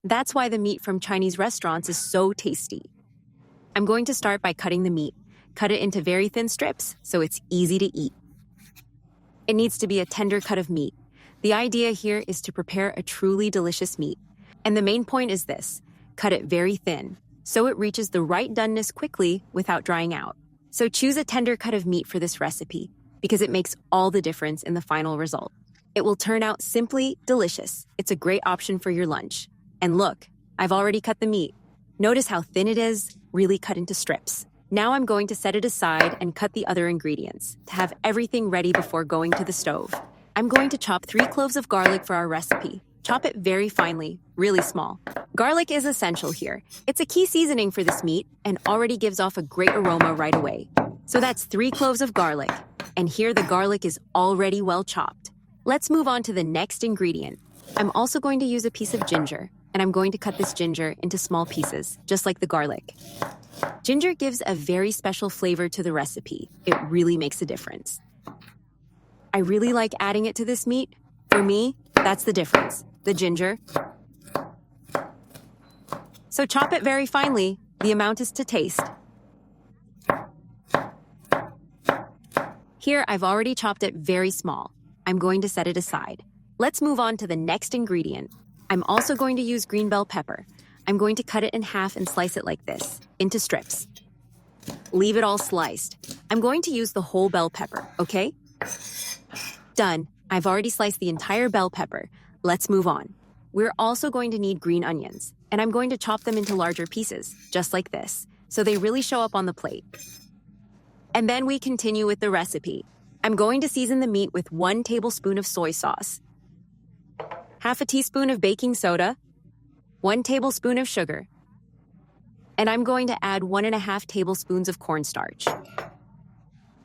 That's why the meat from Chinese restaurants is so tasty. I'm going to start by cutting the meat. Cut it into very thin strips so it's easy to eat. It needs to be a tender cut of meat. The idea here is to prepare a truly delicious meat. And the main point is this: cut it very thin, so it reaches the right doneness quickly without drying out. So choose a tender cut of meat for this recipe, because it makes all the difference in the final result. It will turn out simply delicious. It's a great option for your lunch. And look, I've already cut the meat. Notice how thin it is, really cut into strips. Now I'm going to set it aside and cut the other ingredients to have everything ready before going to the stove. I'm going to chop 3 cloves of garlic for our recipe. Chop it very finely, really small. Garlic is essential here. It's a key seasoning for this meat and already gives off a great aroma right away. So that's 3 cloves of garlic. And here the garlic is already well chopped. Let's move on to the next ingredient. I'm also going to use a piece of ginger, and I'm going to cut this ginger into small pieces, just like the garlic. Ginger gives a very special flavor to the recipe. It really makes a difference. I really like adding it to this meat. For me, that's the difference, the ginger. So chop it very finely. The amount is to taste. Here, I've already chopped it very small. I'm going to set it aside. Let's move on to the next ingredient. I'm also going to use green bell pepper. I'm going to cut it in half and slice it like this, into strips. Leave it all sliced. I'm going to use the whole bell pepper, okay? Done. I've already sliced the entire bell pepper. Let's move on. We're also going to need green onions, and I'm going to chop them into larger pieces, just like this, so they really show up on the plate. And then we continue with the recipe. I'm going to season the meat with 1 tablespoon of soy sauce, half a teaspoon of baking soda, 1 tablespoon of sugar, and I'm going to add 1.5 tablespoons of cornstarch.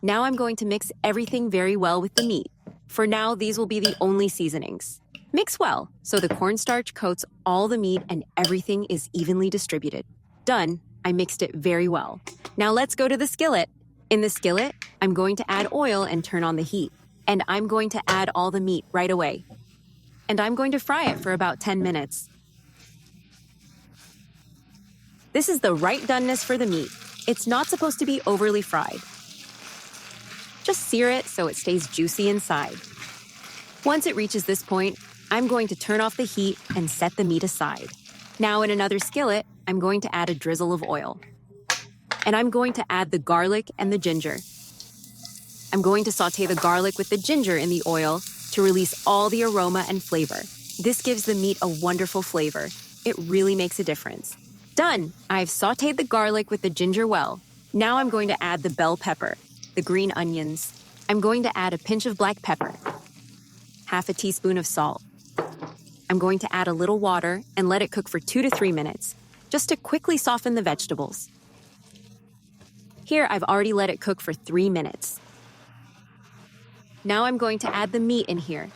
Now I'm going to mix everything very well with the meat. For now, these will be the only seasonings. Mix well, so the cornstarch coats all the meat and everything is evenly distributed. Done. I mixed it very well. Now let's go to the skillet. In the skillet, I'm going to add oil and turn on the heat. And I'm going to add all the meat right away. And I'm going to fry it for about 10 minutes. This is the right doneness for the meat. It's not supposed to be overly fried. Just sear it so it stays juicy inside. Once it reaches this point, I'm going to turn off the heat and set the meat aside. Now in another skillet, I'm going to add a drizzle of oil. And I'm going to add the garlic and the ginger. I'm going to saute the garlic with the ginger in the oil to release all the aroma and flavor. This gives the meat a wonderful flavor. It really makes a difference. Done! I've sauteed the garlic with the ginger well. Now I'm going to add the bell pepper, the green onions. I'm going to add a pinch of black pepper, half a teaspoon of salt. I'm going to add a little water and let it cook for 2 to 3 minutes, just to quickly soften the vegetables. Here, I've already let it cook for 3 minutes. Now I'm going to add the meat in here.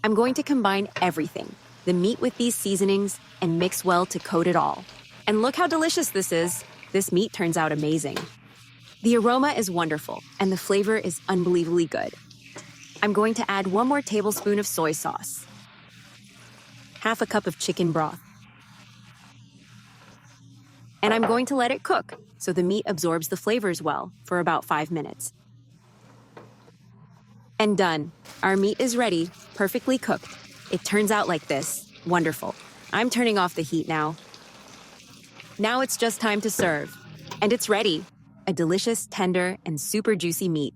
I'm going to combine everything, the meat with these seasonings, and mix well to coat it all. And look how delicious this is. This meat turns out amazing. The aroma is wonderful, and the flavor is unbelievably good. I'm going to add 1 more tablespoon of soy sauce, half a cup of chicken broth, and I'm going to let it cook so the meat absorbs the flavors well for about 5 minutes. And done. Our meat is ready, perfectly cooked. It turns out like this. Wonderful. I'm turning off the heat now. Now it's just time to serve. And it's ready. A delicious, tender, and super juicy meat.